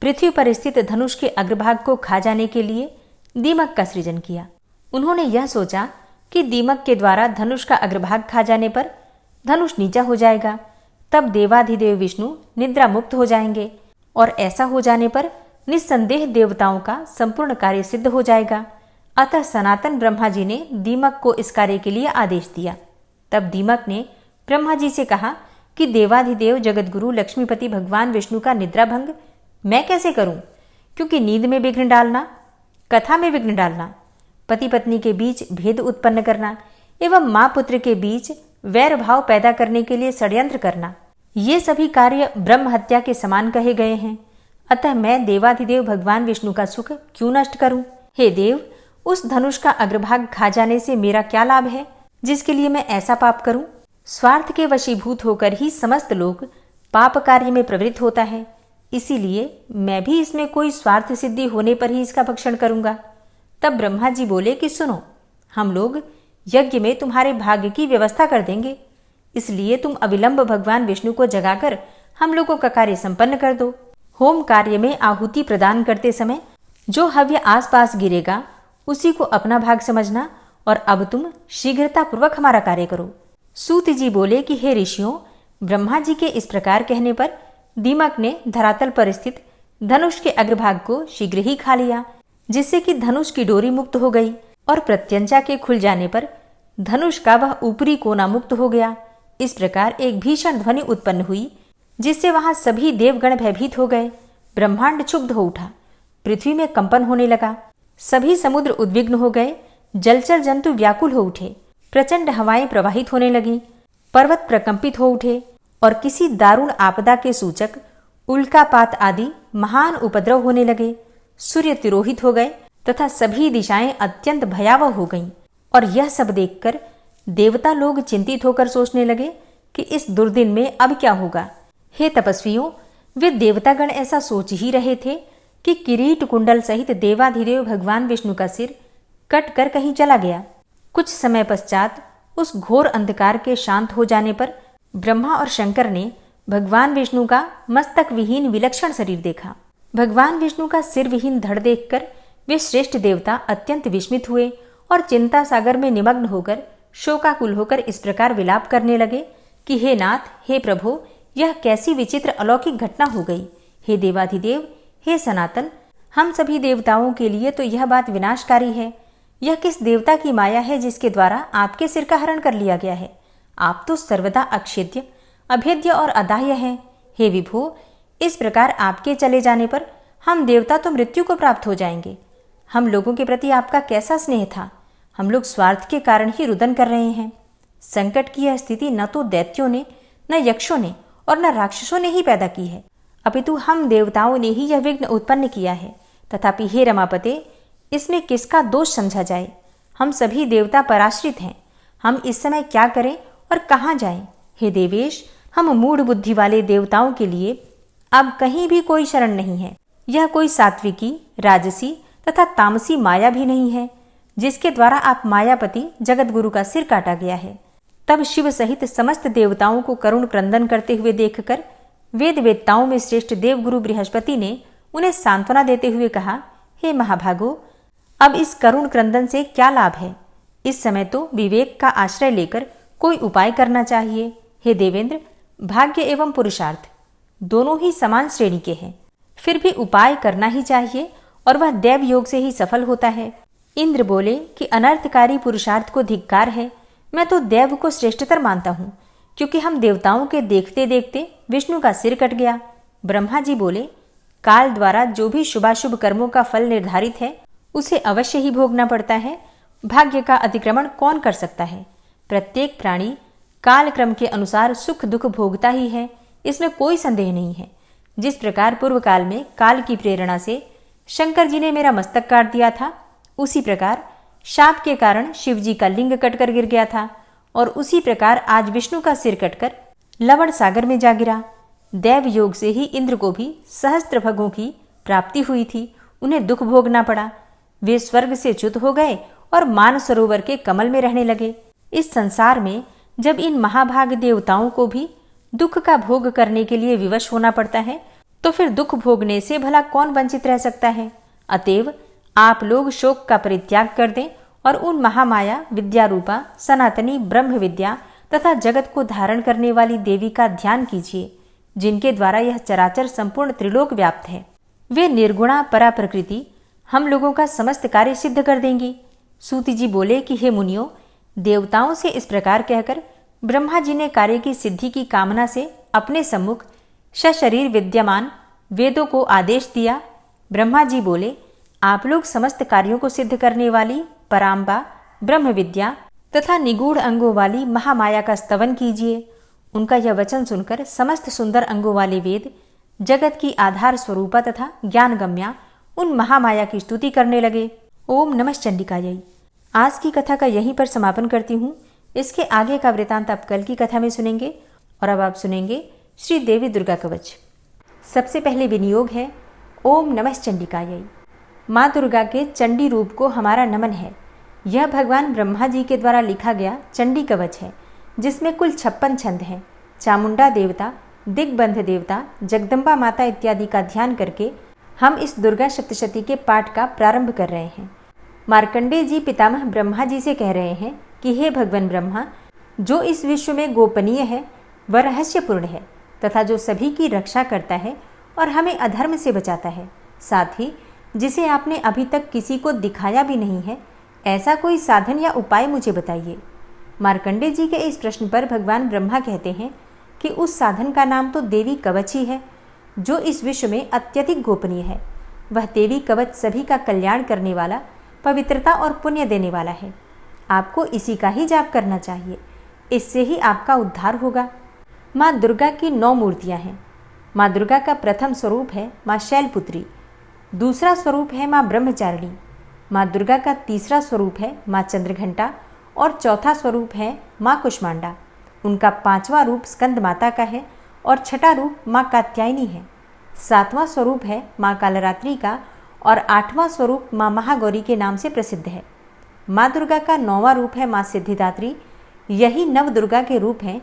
पृथ्वी पर स्थित धनुष के अग्रभाग को खा जाने के लिए दीमक का सृजन किया। उन्होंने यह सोचा कि दीमक के द्वारा धनुष का अग्रभाग खा जाने पर धनुष नीचा हो जाएगा, तब देवाधिदेव विष्णु निद्रा मुक्त हो जाएंगे और ऐसा हो जाने पर निस्संदेह देवताओं का संपूर्ण कार्य सिद्ध हो जाएगा। अतः सनातन ब्रह्मा जी ने दीमक को इस कार्य के लिए आदेश दिया। तब दीमक ने ब्रह्मा जी से कहा कि देवाधिदेव जगतगुरु लक्ष्मीपति भगवान विष्णु का निद्रा भंग मैं कैसे करूं? क्योंकि नींद में विघ्न डालना, कथा में विघ्न डालना, पति पत्नी के बीच भेद उत्पन्न करना एवं माँ पुत्र के बीच वैर भाव पैदा करने के लिए षड्यंत्र करना, ये सभी कार्य ब्रह्म हत्या के समान कहे गए हैं। अतः मैं देवाधिदेव भगवान विष्णु का सुख क्यों नष्ट करूं? हे देव, उस धनुष का अग्रभाग खा जाने से मेरा क्या लाभ है, जिसके लिए मैं ऐसा पाप करूं? स्वार्थ के वशीभूत होकर ही समस्त लोग पाप कार्य में प्रवृत्त होता है, इसीलिए मैं भी इसमें कोई स्वार्थ सिद्धि होने पर ही इसका भक्षण करूंगा। तब ब्रह्मा जी बोले कि सुनो, हम लोग यज्ञ में तुम्हारे भाग्य की व्यवस्था कर देंगे, इसलिए तुम अविलंब भगवान विष्णु को जगाकर हम लोगों का कार्य संपन्न कर दो। होम कार्य में आहुति प्रदान करते समय जो हव्य आसपास गिरेगा उसी को अपना भाग समझना और अब तुम शीघ्रता पूर्वक हमारा कार्य करो। सूत जी बोले कि हे ऋषियों, ब्रह्मा जी के इस प्रकार कहने पर दीमक ने धरातल पर स्थित धनुष के अग्रभाग को शीघ्र ही खा लिया, जिससे कि धनुष की डोरी मुक्त हो गई और प्रत्यंचा के खुल जाने पर धनुष का वह ऊपरी कोना मुक्त हो गया। इस प्रकार एक भीषण ध्वनि उत्पन्न हुई, जिससे वहां सभी देवगण भयभीत हो गए। ब्रह्मांड क्षुब्ध हो उठा, पृथ्वी में कंपन होने लगा, सभी समुद्र उद्विग्न हो गए, जलचर जंतु व्याकुल हो उठे, प्रचंड हवाएं प्रवाहित होने लगीं, पर्वत प्रकंपित हो उठे और किसी दारुण आपदा के सूचक उल्कापात आदि महान उपद्रव होने लगे। सूर्य तिरोहित हो गए तथा सभी दिशाएं अत्यंत भयावह हो गईं और यह सब देखकर देवता लोग चिंतित होकर सोचने लगे कि इस दुर्दिन में अब क्या होगा। हे तपस्वियों, वे देवतागण ऐसा सोच ही रहे थे कि किरीट कुंडल सहित देवाधिदेव भगवान विष्णु का सिर कट कर कहीं चला गया। कुछ समय पश्चात उस घोर अंधकार के शांत हो जाने पर ब्रह्मा और शंकर ने भगवान विष्णु का मस्तक विहीन विलक्षण शरीर देखा। भगवान विष्णु का सिर विहीन धड़ देखकर वे श्रेष्ठ देवता अत्यंत विस्मित हुए और चिंता सागर में निमग्न होकर शोकाकुल होकर इस प्रकार विलाप करने लगे कि हे नाथ, हे प्रभु, यह कैसी विचित्र अलौकिक घटना हो गई। हे देवाधिदेव, हे सनातन, हम सभी देवताओं के लिए तो यह बात विनाशकारी है। यह किस देवता की माया है जिसके द्वारा आपके सिर का हरण कर लिया गया है? आप तो सर्वदा अक्षेद्य, अभेद्य और अदाह्य हैं। हे विभो, इस प्रकार आपके चले जाने पर हम देवता तो मृत्यु को प्राप्त हो जाएंगे। हम लोगों के प्रति आपका कैसा स्नेह था। हम लोग स्वार्थ के कारण ही रुदन कर रहे हैं। संकट की यह स्थिति न तो दैत्यों ने, न यक्षों ने और न राक्षसों ने ही पैदा की है, अपितु हम देवताओं ने ही यह विघ्न उत्पन्न किया है। तथापि हे रमापते, इसमें किसका दोष समझा जाए। हम सभी देवता पराश्रित हैं। हम इस समय क्या करें और कहाँ जाएं? हे देवेश, हम मूढ़ बुद्धि वाले देवताओं के लिए अब कहीं भी कोई शरण नहीं है। यह कोई सात्विकी, राजसी तथा तामसी माया भी नहीं है जिसके द्वारा आप मायापति जगत गुरु का सिर काटा गया है। तब शिव सहित समस्त देवताओं को करुण क्रंदन करते हुए देखकर वेद वेत्ताओं में श्रेष्ठ देवगुरु बृहस्पति ने उन्हें सांत्वना देते हुए कहा, हे महाभागो, अब इस करुण क्रंदन से क्या लाभ है। इस समय तो विवेक का आश्रय लेकर कोई उपाय करना चाहिए। हे देवेंद्र, भाग्य एवं पुरुषार्थ दोनों ही समान श्रेणी के हैं, फिर भी उपाय करना ही चाहिए और वह दैव योग से ही सफल होता है। इंद्र बोले कि अनर्थकारी पुरुषार्थ को धिक्कार है। मैं तो देव को श्रेष्ठतर मानता हूँ, क्योंकि हम देवताओं के देखते देखते विष्णु का सिर कट गया। ब्रह्मा जी बोले, काल द्वारा जो भी शुभाशुभ कर्मों का फल निर्धारित है उसे अवश्य ही भोगना पड़ता है। भाग्य का अतिक्रमण कौन कर सकता है। प्रत्येक प्राणी काल क्रम के अनुसार सुख दुख भोगता ही है, इसमें कोई संदेह नहीं है। जिस प्रकार पूर्व काल में काल की प्रेरणा से शंकर जी ने मेरा मस्तक काट दिया था, उसी प्रकार शाप के कारण शिव जी का लिंग कटकर गिर गया था और उसी प्रकार आज विष्णु का सिर कटकर लवण सागर में जा गिरा। दैव योग से ही इंद्र को भी सहस्त्र भगों की प्राप्ति हुई थी। उन्हें दुख भोगना पड़ा। वे स्वर्ग से च्युत हो गए और मान सरोवर के कमल में रहने लगे। इस संसार में जब इन महाभाग देवताओं को भी दुख का भोग करने के लिए विवश होना पड़ता है, तो फिर दुख भोगने से भला कौन वंचित रह सकता है। अतएव आप लोग शोक का परित्याग कर दें और उन महामाया विद्या रूपा सनातनी ब्रह्म विद्या तथा जगत को धारण करने वाली देवी का ध्यान कीजिए, जिनके द्वारा यह चराचर संपूर्ण त्रिलोक व्याप्त है। वे निर्गुणा परा प्रकृति हम लोगों का समस्त कार्य सिद्ध कर देंगी। सूति जी बोले कि हे मुनियों, देवताओं से इस प्रकार कहकर ब्रह्मा जी ने कार्य की सिद्धि की कामना से अपने सम्मुख सशरीर विद्यमान वेदों को आदेश दिया। ब्रह्मा जी बोले, आप लोग समस्त कार्यों को सिद्ध करने वाली पराम्बा ब्रह्म विद्या तथा निगूढ़ अंगों वाली महामाया का स्तवन कीजिए। उनका यह वचन सुनकर समस्त सुंदर अंगों वाले वेद जगत की आधार स्वरूपा तथा ज्ञानगम्या उन महामाया की स्तुति करने लगे। ओम नमः चंडिकायै। आज की कथा का यहीं पर समापन करती हूँ। इसके आगे का वृतांत आप कल की कथा में सुनेंगे। और अब आप सुनेंगे श्री देवी दुर्गा कवच। सबसे पहले विनियोग है ओम नमः चंडिकायै। माँ दुर्गा के चंडी रूप को हमारा नमन है। यह भगवान ब्रह्मा जी के द्वारा लिखा गया चंडी कवच है, जिसमें कुल 56 छंद हैं। चामुंडा देवता, दिग्बंध देवता, जगदम्बा माता इत्यादि का ध्यान करके हम इस दुर्गा सप्तशती के पाठ का प्रारंभ कर रहे हैं। मार्कंडेय जी पितामह ब्रह्मा जी से कह रहे हैं कि हे भगवान ब्रह्मा, जो इस विश्व में गोपनीय है वह रहस्यपूर्ण है तथा जो सभी की रक्षा करता है और हमें अधर्म से बचाता है, साथ ही जिसे आपने अभी तक किसी को दिखाया भी नहीं है, ऐसा कोई साधन या उपाय मुझे बताइए। मार्कंडेय जी के इस प्रश्न पर भगवान ब्रह्मा कहते हैं कि उस साधन का नाम तो देवी कवच ही है, जो इस विश्व में अत्यधिक गोपनीय है। वह देवी कवच सभी का कल्याण करने वाला, पवित्रता और पुण्य देने वाला है। आपको इसी का ही जाप करना चाहिए, इससे ही आपका उद्धार होगा। माँ दुर्गा की 9 मूर्तियाँ हैं। माँ दुर्गा का प्रथम स्वरूप है माँ शैलपुत्री, दूसरा स्वरूप है माँ ब्रह्मचारिणी, माँ दुर्गा का तीसरा स्वरूप है माँ चंद्रघंटा और चौथा स्वरूप है माँ कुष्मांडा। उनका 5वां रूप स्कंद माता का है और छठा रूप माँ कात्यायनी है। 7वां स्वरूप है माँ कालरात्रि का और 8वां स्वरूप माँ महागौरी के नाम से प्रसिद्ध है। माँ दुर्गा का 9वां रूप है माँ सिद्धिदात्री। यही नव दुर्गा के रूप हैं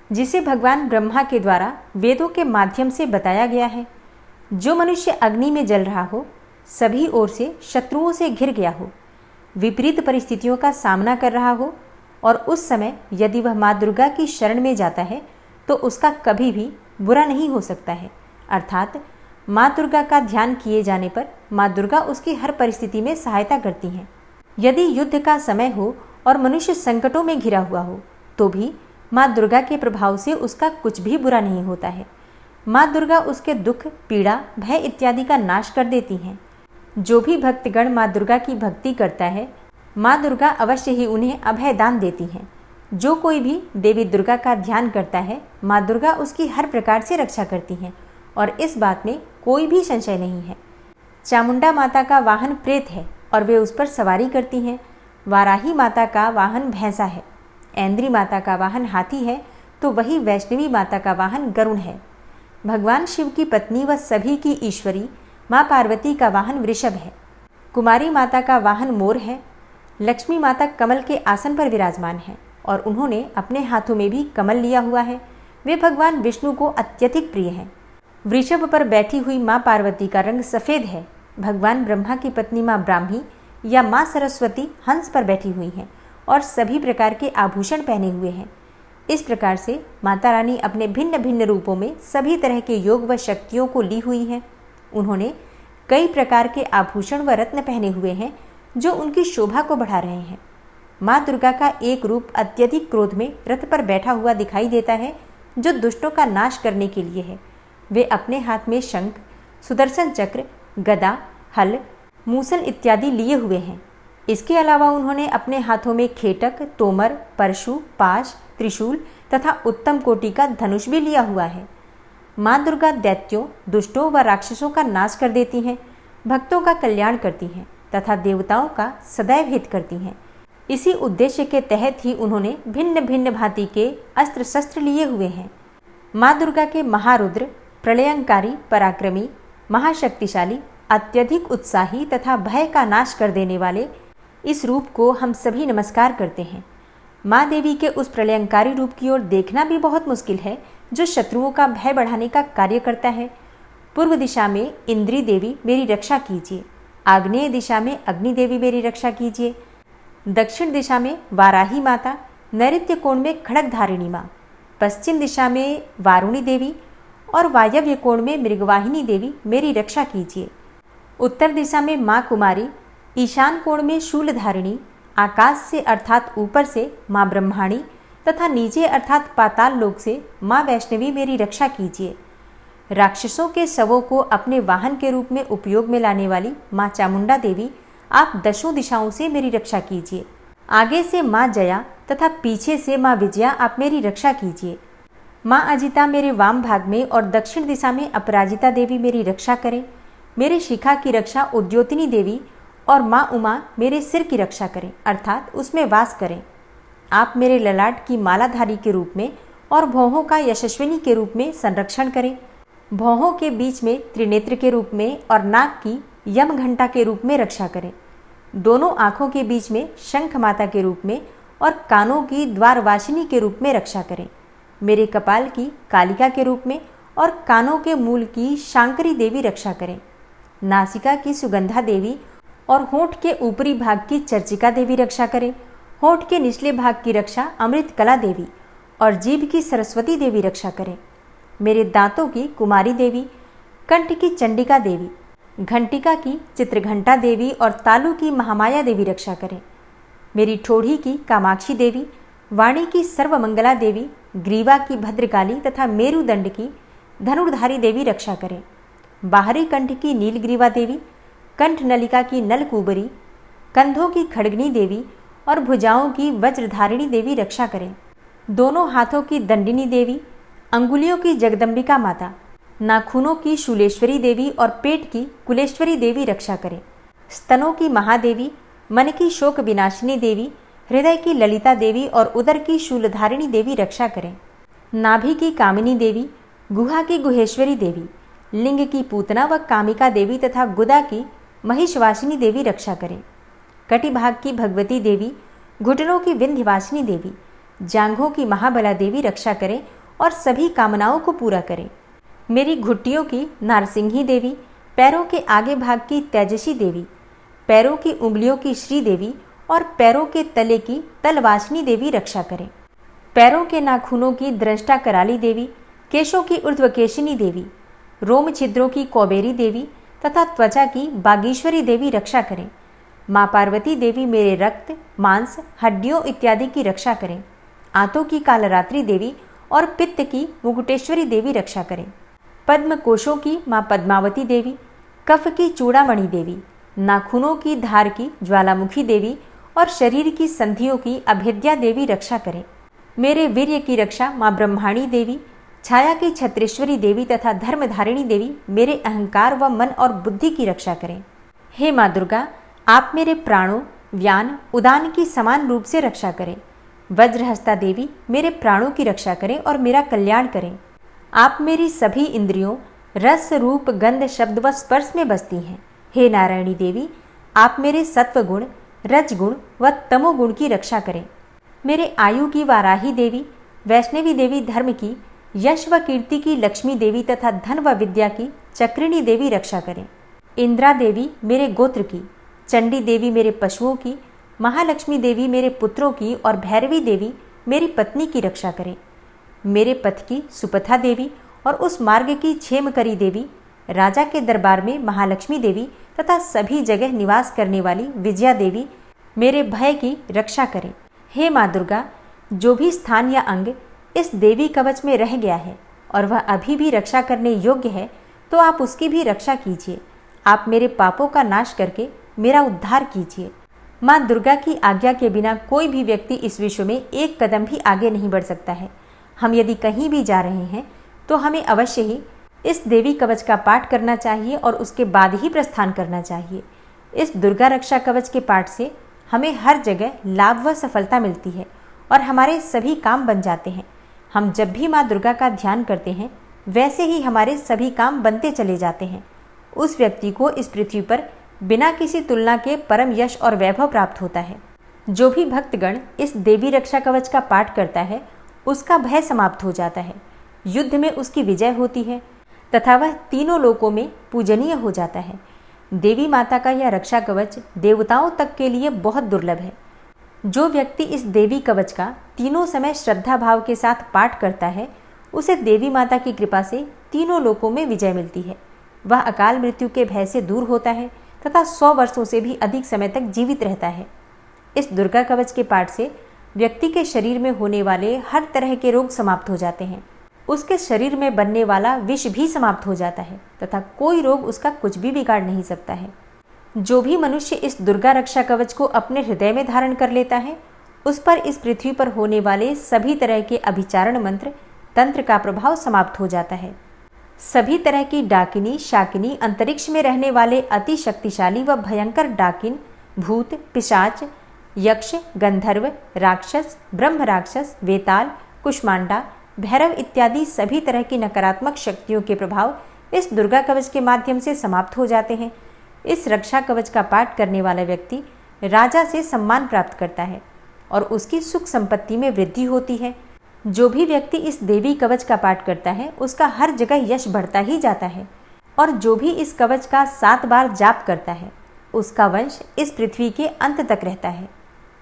जिसे भगवान ब्रह्मा के द्वारा वेदों के माध्यम से बताया गया है। जो मनुष्य अग्नि में जल रहा हो, सभी ओर से शत्रुओं से घिर गया हो, विपरीत परिस्थितियों का सामना कर रहा हो और उस समय यदि वह माँ दुर्गा की शरण में जाता है तो उसका कभी भी बुरा नहीं हो सकता है। अर्थात माँ दुर्गा का ध्यान किए जाने पर माँ दुर्गा उसकी हर परिस्थिति में सहायता करती हैं। यदि युद्ध का समय हो और मनुष्य संकटों में घिरा हुआ हो तो भी माँ दुर्गा के प्रभाव से उसका कुछ भी बुरा नहीं होता है। माँ दुर्गा उसके दुख, पीड़ा, भय इत्यादि का नाश कर देती हैं। जो भी भक्तगण माँ दुर्गा की भक्ति करता है, माँ दुर्गा अवश्य ही उन्हें अभय दान देती हैं। जो कोई भी देवी दुर्गा का ध्यान करता है, माँ दुर्गा उसकी हर प्रकार से रक्षा करती हैं और इस बात में कोई भी संशय नहीं है। चामुंडा माता का वाहन प्रेत है और वे उस पर सवारी करती हैं। वाराही माता का वाहन भैंसा है। ऐन्द्री माता का वाहन हाथी है, तो वही वैष्णवी माता का वाहन गरुड़ है। भगवान शिव की पत्नी व सभी की ईश्वरी माँ पार्वती का वाहन वृषभ है। कुमारी माता का वाहन मोर है। लक्ष्मी माता कमल के आसन पर विराजमान है और उन्होंने अपने हाथों में भी कमल लिया हुआ है। वे भगवान विष्णु को अत्यधिक प्रिय हैं। वृषभ पर बैठी हुई माँ पार्वती का रंग सफ़ेद है। भगवान ब्रह्मा की पत्नी माँ ब्राह्मी या माँ सरस्वती हंस पर बैठी हुई हैं और सभी प्रकार के आभूषण पहने हुए हैं। इस प्रकार से माता रानी अपने भिन्न भिन्न रूपों में सभी तरह के योग व शक्तियों को ली हुई हैं। उन्होंने कई प्रकार के आभूषण व रत्न पहने हुए हैं जो उनकी शोभा को बढ़ा रहे हैं। माँ दुर्गा का एक रूप अत्यधिक क्रोध में रथ पर बैठा हुआ दिखाई देता है, जो दुष्टों का नाश करने के लिए है। वे अपने हाथ में शंख, सुदर्शन चक्र, गदा, हल, मूसल इत्यादि लिए हुए हैं। इसके अलावा उन्होंने अपने हाथों में खेटक, तोमर, परशु, पाश, त्रिशूल तथा उत्तम कोटि का धनुष भी लिया हुआ है। माँ दुर्गा दैत्यों, दुष्टों व राक्षसों का नाश कर देती हैं, भक्तों का कल्याण करती हैं तथा देवताओं का सदैव हित करती हैं। इसी उद्देश्य के तहत ही उन्होंने भिन्न भिन्न भांति के अस्त्र शस्त्र लिए हुए हैं। माँ दुर्गा के महारुद्र, प्रलयंकारी, पराक्रमी, महाशक्तिशाली, अत्यधिक उत्साही तथा भय का नाश कर देने वाले इस रूप को हम सभी नमस्कार करते हैं। माँ देवी के उस प्रलयंकारी रूप की ओर देखना भी बहुत मुश्किल है, जो शत्रुओं का भय बढ़ाने का कार्य करता है। पूर्व दिशा में इंद्री देवी मेरी रक्षा कीजिए, आग्नेय दिशा में अग्नि देवी मेरी रक्षा कीजिए, दक्षिण दिशा में वाराही माता, नैऋत्य कोण में खड़ग धारिणी माँ, पश्चिम दिशा में वारुणी देवी और वायव्य कोण में मृगवाहिनी देवी मेरी रक्षा कीजिए। उत्तर दिशा में माँ कुमारी, ईशान कोण में शूलधारिणी, आकाश से अर्थात ऊपर से माँ ब्रह्माणी तथा नीचे अर्थात पाताल लोक से माँ वैष्णवी मेरी रक्षा कीजिए। राक्षसों के शवों को अपने वाहन के रूप में उपयोग में लाने वाली माँ चामुंडा देवी, आप दशों दिशाओं से मेरी रक्षा कीजिए। आगे से माँ जया तथा पीछे से माँ विजया आप मेरी रक्षा कीजिए। माँ अजिता मेरे वाम भाग में और दक्षिण दिशा में अपराजिता देवी मेरी रक्षा करें। मेरे शिखा की रक्षा उद्योतिनी देवी और माँ उमा मेरे सिर की रक्षा करें, अर्थात उसमें वास करें। आप मेरे ललाट की मालाधारी के रूप में और भौहों का यशस्विनी के रूप में संरक्षण करें। भौहों के बीच में त्रिनेत्र के रूप में और नाक की यम घंटा के रूप में रक्षा करें। दोनों आँखों के बीच में शंख माता के रूप में और कानों की द्वारवासिनी के रूप में रक्षा करें। मेरे कपाल की कालिका के रूप में और कानों के मूल की शांकरी देवी रक्षा करें। नासिका की सुगंधा देवी और होंठ के ऊपरी भाग की चर्चिका देवी रक्षा करें। होंठ के निचले भाग की रक्षा अमृत कला देवी और जीभ की सरस्वती देवी रक्षा करें। मेरे दांतों की कुमारी देवी, कंठ की चंडिका देवी, घंटिका की चित्रघंटा देवी और तालु की महामाया देवी रक्षा करें। मेरी ठोड़ी की कामाक्षी देवी, वाणी की सर्वमंगला देवी, ग्रीवा की भद्रकाली तथा मेरुदंड की धनुर्धारी देवी रक्षा करें। बाहरी कंठ की नीलग्रीवा देवी, कंठ नलिका की नलकूबरी, कंधों की खड़गनी देवी और भुजाओं की वज्रधारिणी देवी रक्षा करें। दोनों हाथों की दंडिनी देवी, अंगुलियों की जगदम्बिका माता, नाखूनों की शूलेश्वरी देवी और पेट की कुलेश्वरी देवी रक्षा करें। स्तनों की महादेवी, मन की शोक विनाशिनी देवी, हृदय की ललिता देवी और उदर की शूलधारिणी देवी रक्षा करें। नाभि की कामिनी देवी, गुहा की गुहेश्वरी देवी, लिंग की पूतना व कामिका देवी तथा गुदा की महिषवासिनी देवी रक्षा करें। कटिभाग की भगवती देवी, घुटनों की विंध्यवासिनी देवी, जांघों की महाबला देवी रक्षा करें और सभी कामनाओं को पूरा करें। मेरी घुट्टियों की नारसिंही देवी, पैरों के आगे भाग की तेजसी देवी, पैरों की उंगलियों की श्री देवी और पैरों के तले की तलवासिनी देवी रक्षा करें। पैरों के नाखूनों की दृष्टा कराली देवी, केशों की ऊर्ध्वकेशिनी देवी, रोम छिद्रों की कौबेरी देवी तथा त्वचा की बागीश्वरी देवी रक्षा करें। माँ पार्वती देवी मेरे रक्त, मांस, हड्डियों इत्यादि की रक्षा करें। आंतों की कालरात्रि देवी और पित्त की मुकुटेश्वरी देवी रक्षा करें। पद्म कोशों की माँ पद्मावती देवी, कफ की चूड़ामणि देवी, नाखूनों की धार की ज्वालामुखी देवी और शरीर की संधियों की अभेद्या देवी रक्षा करें। मेरे वीर्य की रक्षा माँ ब्रह्माणी देवी, छाया की छत्रेश्वरी देवी तथा धर्मधारिणी देवी मेरे अहंकार व मन और बुद्धि की रक्षा करें। हे माँ दुर्गा, आप मेरे प्राणों, व्यान, उदान की समान रूप से रक्षा करें। वज्रहस्ता देवी मेरे प्राणों की रक्षा करें और मेरा कल्याण करें। आप मेरी सभी इंद्रियों, रस, रूप, गंध, शब्द व स्पर्श में बसती हैं। हे नारायणी देवी, आप मेरे सत्व गुण, रज गुण व तमोगुण की रक्षा करें। मेरे आयु की वाराही देवी, वैष्णवी देवी धर्म की, यश व कीर्ति की लक्ष्मी देवी तथा धन व विद्या की चक्रिणी देवी रक्षा करें। इंद्रा देवी मेरे गोत्र की, चंडी देवी मेरे पशुओं की, महालक्ष्मी देवी मेरे पुत्रों की और भैरवी देवी मेरी पत्नी की रक्षा करें। मेरे पथ की सुपथा देवी और उस मार्ग की क्षेमकरी देवी, राजा के दरबार में महालक्ष्मी देवी तथा सभी जगह निवास करने वाली विजया देवी मेरे भय की रक्षा करें। हे माँ दुर्गा, जो भी स्थान या अंग इस देवी कवच में रह गया है और वह अभी भी रक्षा करने योग्य है, तो आप उसकी भी रक्षा कीजिए। आप मेरे पापों का नाश करके मेरा उद्धार कीजिए। माँ दुर्गा की आज्ञा के बिना कोई भी व्यक्ति इस विश्व में एक कदम भी आगे नहीं बढ़ सकता है। हम यदि कहीं भी जा रहे हैं तो हमें अवश्य ही इस देवी कवच का पाठ करना चाहिए और उसके बाद ही प्रस्थान करना चाहिए। इस दुर्गा रक्षा कवच के पाठ से हमें हर जगह लाभ व सफलता मिलती है और हमारे सभी काम बन जाते हैं। हम जब भी माँ दुर्गा का ध्यान करते हैं वैसे ही हमारे सभी काम बनते चले जाते हैं। उस व्यक्ति को इस पृथ्वी पर बिना किसी तुलना के परम यश और वैभव प्राप्त होता है। जो भी भक्तगण इस देवी रक्षा कवच का पाठ करता है उसका भय समाप्त हो जाता है, युद्ध में उसकी विजय होती है तथा वह तीनों लोकों में पूजनीय हो जाता है। देवी माता का यह रक्षा कवच देवताओं तक के लिए बहुत दुर्लभ है। जो व्यक्ति इस देवी कवच का तीनों समय श्रद्धा भाव के साथ पाठ करता है उसे देवी माता की कृपा से तीनों लोकों में विजय मिलती है। वह अकाल मृत्यु के भय से दूर होता है तथा 100 वर्षों से भी अधिक समय तक जीवित रहता है। इस दुर्गा कवच के पाठ से व्यक्ति के शरीर में होने वाले हर तरह के रोग समाप्त हो जाते हैं। उसके शरीर में बनने वाला विष भी समाप्त हो जाता है तथा कोई रोग उसका कुछ भी बिगाड़ नहीं सकता है। जो भी मनुष्य इस दुर्गा रक्षा कवच को अपने हृदय में धारण कर लेता है उस पर इस पृथ्वी पर होने वाले सभी तरह के अभिचारण मंत्र, तंत्र का प्रभाव समाप्त हो जाता है। सभी तरह की डाकिनी, शाकिनी, अंतरिक्ष में रहने वाले अति शक्तिशाली व भयंकर डाकिन, भूत, पिशाच, यक्ष, गंधर्व, राक्षस, ब्रह्म राक्षस, वेताल, कुष्मांडा, भैरव इत्यादि सभी तरह की नकारात्मक शक्तियों के प्रभाव इस दुर्गा कवच के माध्यम से समाप्त हो जाते हैं। इस रक्षा कवच का पाठ करने वाला व्यक्ति राजा से सम्मान प्राप्त करता है और उसकी सुख संपत्ति में वृद्धि होती है। जो भी व्यक्ति इस देवी कवच का पाठ करता है उसका हर जगह यश बढ़ता ही जाता है और जो भी इस कवच का 7 बार जाप करता है उसका वंश इस पृथ्वी के अंत तक रहता है।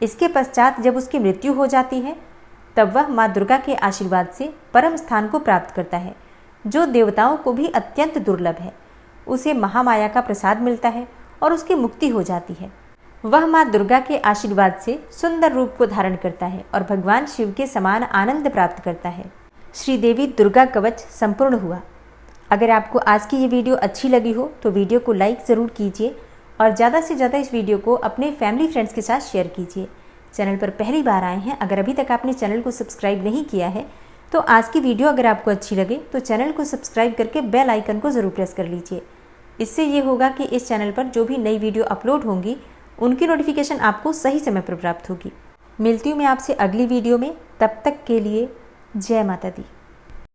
इसके पश्चात जब उसकी मृत्यु हो जाती है तब वह माँ दुर्गा के आशीर्वाद से परम स्थान को प्राप्त करता है, जो देवताओं को भी अत्यंत दुर्लभ है। उसे महामाया का प्रसाद मिलता है और उसकी मुक्ति हो जाती है। वह माँ दुर्गा के आशीर्वाद से सुंदर रूप को धारण करता है और भगवान शिव के समान आनंद प्राप्त करता है। श्री देवी दुर्गा कवच संपूर्ण हुआ। अगर आपको आज की ये वीडियो अच्छी लगी हो तो वीडियो को लाइक ज़रूर कीजिए और ज़्यादा से ज़्यादा इस वीडियो को अपने फैमिली फ्रेंड्स के साथ शेयर कीजिए। चैनल पर पहली बार आए हैं, अगर अभी तक आपने चैनल को सब्सक्राइब नहीं किया है तो आज की वीडियो अगर आपको अच्छी लगे तो चैनल को सब्सक्राइब करके बेल आइकन को ज़रूर प्रेस कर लीजिए। इससे ये होगा कि इस चैनल पर जो भी नई वीडियो अपलोड होंगी उनकी नोटिफिकेशन आपको सही समय पर प्राप्त होगी। मिलती हूँ मैं आपसे अगली वीडियो में, तब तक के लिए जय माता दी।